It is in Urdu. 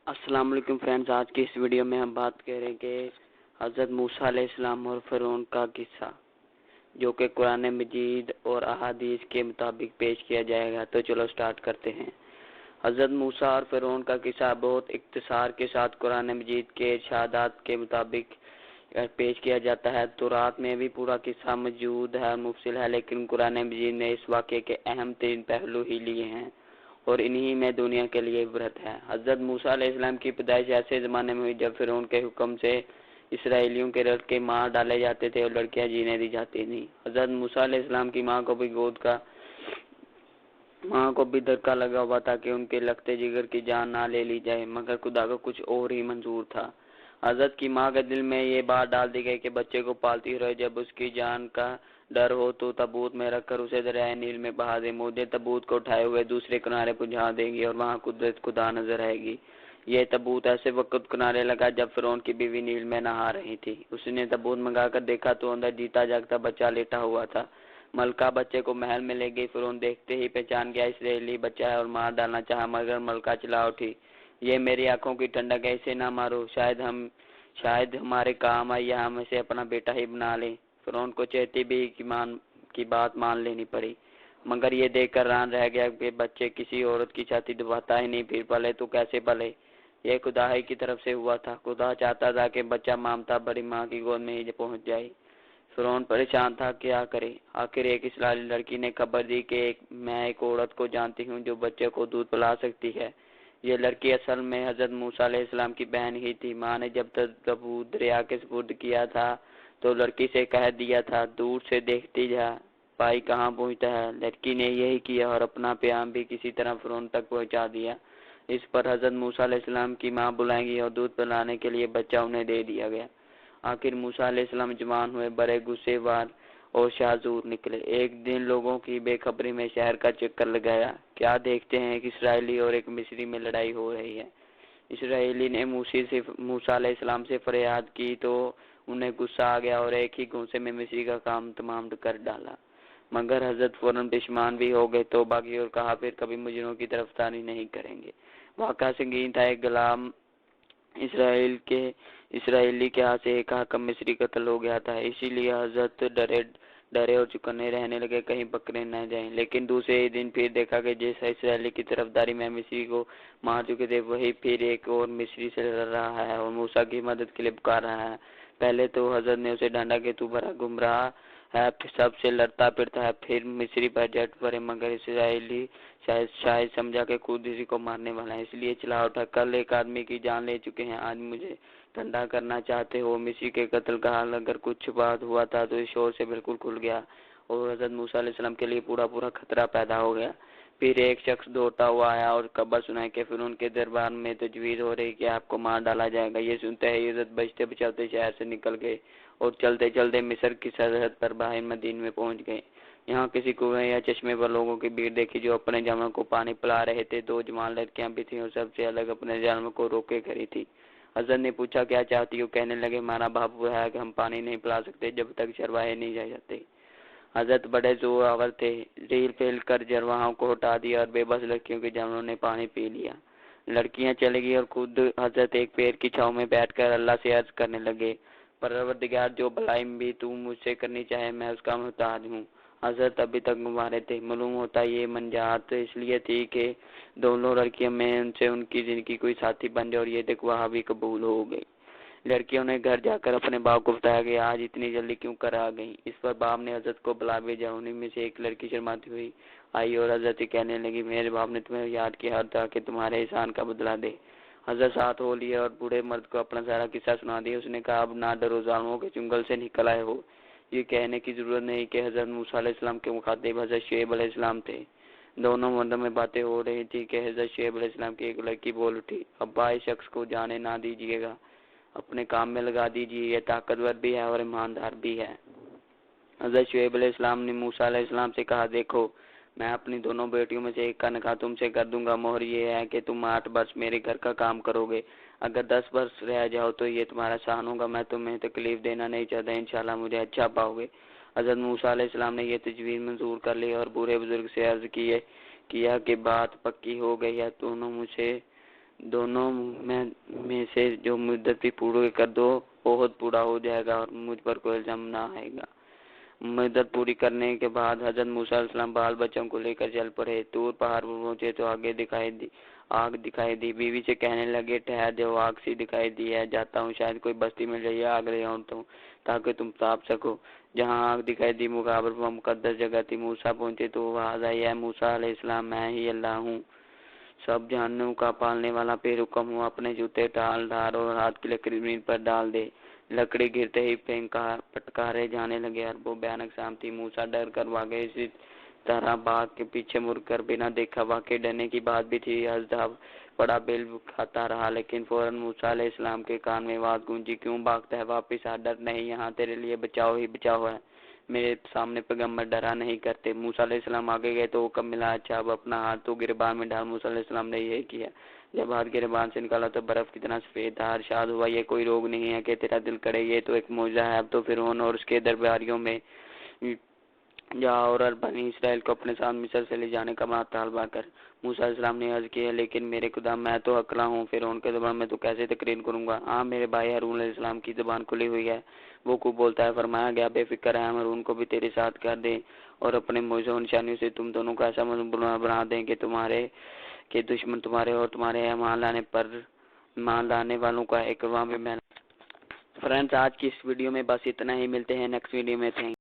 السلام علیکم فرینڈز، آج کی اس ویڈیو میں ہم بات کریں گے حضرت موسیٰ علیہ السلام اور فرعون کا قصہ، جو کہ قرآن مجید اور احادیث کے مطابق پیش کیا جائے گا۔ تو چلو سٹارٹ کرتے ہیں۔ حضرت موسیٰ اور فرعون کا قصہ بہت اختصار کے ساتھ قرآن مجید کے ارشادات کے مطابق پیش کیا جاتا ہے۔ تورات میں بھی پورا قصہ موجود ہے اور مفصل ہے، لیکن قرآن مجید نے اس واقعے کے اہم ترین پہلو ہی لیے ہیں اور انہی میں دنیا کے لیے عبرت ہے۔ حضرت موسیٰ علیہ السلام کی پیدائش ایسے زمانے میں ہوئی جب فرعون کے حکم سے اسرائیلیوں کے لڑکے مار ڈالے جاتے تھے اور لڑکیاں جینے دی جاتی تھیں۔ حضرت موسیٰ علیہ السلام کی ماں کو بھی دھکا لگا ہوا تھا کہ ان کے لگتے جگر کی جان نہ لے لی جائے، مگر خدا کو کچھ اور ہی منظور تھا۔ حضرت کی ماں کے دل میں یہ بات ڈال دی گئی کہ بچے کو پالتی رہے، جب اس کی جان کا ڈر ہو تو تابوت میں رکھ کر اسے دریائے نیل میں بہا دے۔ مجھے تابوت کو اٹھائے ہوئے دوسرے کنارے پہنچا دے گی اور وہاں قدرت خدا نظر آئے گی۔ یہ تابوت ایسے وقت کنارے لگا جب فرعون کی بیوی نیل میں نہا رہی تھی۔ اس نے تابوت منگا کر دیکھا تو اندر جیتا جاگتا بچہ لیٹا ہوا تھا۔ ملکہ بچے کو محل میں لے گئی۔ فرعون دیکھتے ہی پہچان گیا اسرائیلی بچہ ہے اور مار ڈالنا چاہا، مگر ملکہ چلا اٹھی، یہ میری آنکھوں کی ٹھنڈک ہے، اسے نہ مارو، شاید ہمارے کام آئے یا ہم اسے اپنا بیٹا ہی بنا لیں۔ فرعون کو چہتی بھی کی بات مان لینی پڑی، مگر یہ دیکھ کر ران رہ گیا کہ بچے کسی عورت کی چھاتی دباتا ہی نہیں، پھر پلے تو کیسے پلے؟ یہ خدا ہی کی طرف سے ہوا تھا۔ خدا چاہتا تھا کہ بچہ مامتا بڑی ماں کی گود میں ہی پہنچ جائے۔ فرعون پریشان تھا، کیا کرے؟ آخر ایک اسرائیلی لڑکی نے خبر دی کہ میں ایک عورت کو جانتی ہوں جو بچے کو دودھ پلا سکتی ہے۔ یہ لڑکی اصل میں حضرت موسیٰ علیہ السلام کی بہن ہی تھی۔ ماں نے جب تابوت دریا کے سپرد کیا تھا تو لڑکی سے کہہ دیا تھا، دور سے دیکھتی جا، بھائی کہاں پہنچتا ہے۔ لڑکی نے یہی کیا اور اپنا پیغام بھی کسی طرح فرعون تک پہنچا دیا۔ اس پر حضرت موسیٰ علیہ السلام کی ماں بلائیں گی اور دودھ پلانے کے لیے بچہ انہیں دے دیا گیا۔ آخر موسیٰ علیہ السلام جوان ہوئے، بڑے غصے بار اور شاذور نکلے۔ ایک دن لوگوں کی بے خبری میں شہر کا چکر لگایا، کیا دیکھتے ہیں ایک اسرائیلی اور ایک مصری میں لڑائی ہو رہی ہے۔ اسرائیلی نے موسیٰ علیہ السلام سے فریاد کی تو انہیں غصہ آ گیا اور ایک ہی گھونسے میں مصری کا کام تمام کر ڈالا، مگر حضرت فوراً پشیمان بھی ہو گئے، توبہ کی اور کہا پھر کبھی مجرموں کی طرفداری نہیں کریں گے۔ واقعہ سنگین تھا۔ ایک غلام اسرائیلی کے ہاتھ سے ایک حاکم مصری قتل ہو گیا تھا، اسی لیے حضرت ڈرے اور چکنے رہنے لگے کہیں پکڑے نہ جائیں۔ لیکن دوسرے ہی دن پھر دیکھا کہ جیسا اسرائیلی کی طرفداری میں مصری کو مار چکے تھے، وہی پھر ایک اور مصری سے لڑ رہا ہے اور موسیٰ کی مدد کے لیے پکار رہا ہے۔ پہلے تو حضرت نے اسے ڈانٹا کہ تو بڑا گمراہ ہے، سب سے لڑتا پھرتا ہے، پھر مصری پر جٹ پڑے، مگر اسرائیلی شاید سمجھا کہ خود اسی کو مارنے والا ہے، اس لیے چلا اٹھا، کل ایک آدمی کی جان لے چکے ہیں، آج مجھے ٹھنڈا کرنا چاہتے ہو؟ مصری کے قتل کا حال اگر کچھ بات ہوا تھا تو اس شور سے بالکل کھل گیا اور حضرت موسیٰ علیہ السلام کے لیے پورا خطرہ پیدا ہو گیا۔ پھر ایک شخص دوڑتا ہوا آیا اور خبر سنائی کہ فرعون کے دربار میں تجویز ہو رہی کہ آپ کو مار ڈالا جائے گا۔ یہ سنتے ہی حضرت بچتے بچاتے شہر سے نکل گئے اور چلتے چلتے مصر کی سرحد پر باہر مدینے میں پہنچ گئے۔ یہاں کسی کنویں یا چشمے پر لوگوں کی بھیڑ دیکھی جو اپنے جانوروں کو پانی پلا رہے تھے۔ دو جوان لڑکیاں بھی تھیں اور سب سے الگ اپنے جانوروں کو روکے کھڑی تھی۔ حضرت نے پوچھا، کیا چاہتی ہو؟ کہنے لگے، ہمارا باپ ہے کہ ہم پانی نہیں پلا سکتے جب تک چرواہے نہیں جا جاتے۔ حضرت بڑے زور آور تھے، ریل پھیل کر چرواہوں کو ہٹا دیا اور بے بس لڑکیوں کے جانوروں نے پانی پی لیا۔ لڑکیاں چلی گئی اور خود حضرت ایک پیڑ کی چھاؤں میں بیٹھ کر اللہ سے عرض کرنے لگے، پروردگار، جو بھلائی بھی تو مجھ سے کرنی چاہے میں اس کا محتاج ہوں۔ حضرت ابھی تک گنوارے تھے، معلوم ہوتا یہ منجات اس لیے تھی کہ دونوں لڑکیوں میں ان سے ان کی زندگی کوئی ساتھی بن جائے، اور یہ دعا بھی قبول ہو گئی۔ لڑکیوں نے گھر جا کر اپنے باپ کو بتایا کہ آج اتنی جلدی کیوں کر آ گئی۔ اس پر باپ نے حضرت کو بلا بھیجا۔ انہیں میں سے ایک لڑکی شرماتی ہوئی آئی اور حضرت سے کہنے لگی، میرے باپ نے تمہیں یاد کیا تھا کہ تمہارے احسان کا بدلہ دے۔ حضرت ساتھ ہو لیے اور بوڑھے مرد کو اپنا سارا قصہ سنا دیا۔ اس نے کہا، اب نہ ڈرو، ظالموں کے چنگل سے نکل آئے ہو۔ یہ کہنے کی ضرورت نہیں کہ حضرت موسیٰ علیہ السلام کے مخاطب حضرت شعیب علیہ السلام تھے۔ دونوں مردوں میں باتیں ہو رہی تھی کہ حضرت شعیب علیہ السلام کی ایک لڑکی بول اٹھی، ابا اس شخص کو جانے نہ دیجیے گا، اپنے کام میں لگا دیجیے، یہ طاقتور بھی ہے اور ایماندار بھی ہے۔ حضرت شعیب علیہ السلام نے موسیٰ علیہ السلام سے کہا، دیکھو میں اپنی دونوں بیٹیوں میں سے ایک کا نکاح تم سے کر دوں گا، مہر یہ ہے کہ تم 8 برس میرے گھر کا کام کرو گے، اگر 10 برس رہ جاؤ تو یہ تمہارا احسان ہوگا، میں تمہیں تکلیف دینا نہیں چاہتا، انشاءاللہ مجھے اچھا پاؤ گے۔ حضرت موسیٰ علیہ السلام نے یہ تجویز منظور کر لی اور بوڑھے بزرگ سے عرض کیا کہ بات پکی ہو گئی ہے، دونوں دونوں میں سے جو مدت بھی پوری کر دو بہت پورا ہو جائے گا اور مجھ پر کوئی الزام نہ آئے گا۔ مدت پوری کرنے کے بعد حضرت موسیٰ علیہ السلام بال بچوں کو لے کر چل پڑے۔ طور پہاڑ پر پہنچے تو آگ دکھائی دی۔ بیوی سے کہنے لگے ٹھہر جاؤ، آگ سی دکھائی دی ہے، جاتا ہوں، شاید کوئی بستی مل جائے، آگ لے آؤں تو تاکہ تم تاپ سکو۔ جہاں آگ دکھائی دی مقابر پر مقدس جگہ تھی۔ موسیٰ پہنچے تو آواز آئی، اے موسیٰ علیہ السلام، میں ہی اللہ ہوں، سب جہنم کا پالنے والا، پھر حکم ہوا اپنے جوتے ڈھار اور ہاتھ کی لکڑی زمین پر ڈال دے۔ لکڑی گرتے ہی پٹکارے جانے لگے۔ وہ بھیانک شام تھی۔ موسیٰ ڈر کر بھاگے، اسی طرح باغ کے پیچھے مڑ کر بنا دیکھا۔ واقعی ڈرنے کی بات بھی تھی۔ اژدھا بڑا بل کھاتا رہا، لیکن فوراً موسیٰ علیہ السلام کے کان میں آواز گونجی، کیوں بھاگتا ہے؟ واپس آ، ڈر نہیں، یہاں تیرے لیے بچاؤ ہی بچاؤ ہے، میرے سامنے پیغمبر ڈرا نہیں کرتے۔ موسیٰ علیہ السلام آگے گئے تو حکم ملا، اچھا اب اپنا ہاتھ تو گریبان میں ڈال۔ موسیٰ علیہ السلام نے یہ کیا۔ جب ہاتھ گریبان سے نکالا تو برف کی طرح سفید تھا۔ ارشاد ہوا، یہ کوئی روگ نہیں ہے کہ تیرا دل کرے، یہ تو ایک معجزہ ہے۔ اب تو فرعون اور اس کے درباریوں میں جا اور بنی اسرائیل کو اپنے ساتھ مصر سے لے جانے کا مطالبہ کر۔ موسیٰ علیہ السلام نے عرض کیا، لیکن میرے خدا، میں تو اکیلا ہوں، فرعون کے زبان میں تو کیسے تقریر کروں گا؟ ہاں، میرے بھائی ہارون علیہ السلام کی زبان کھلی ہوئی ہے، وہ خوب بولتا ہے۔ فرمایا گیا، بے فکر ہے، ہم ہارون کو بھی تیرے ساتھ کر دیں اور اپنے معجزوں و نشانیوں سے تم دونوں کو ایسا بنا دیں کہ دشمن تمہارے اور تمہارے ایمان لانے والوں کا ایک فرینڈز، آج کی اس ویڈیو میں بس اتنا ہی، ملتے ہیں نیکسٹ ویڈیو میں۔ تھینک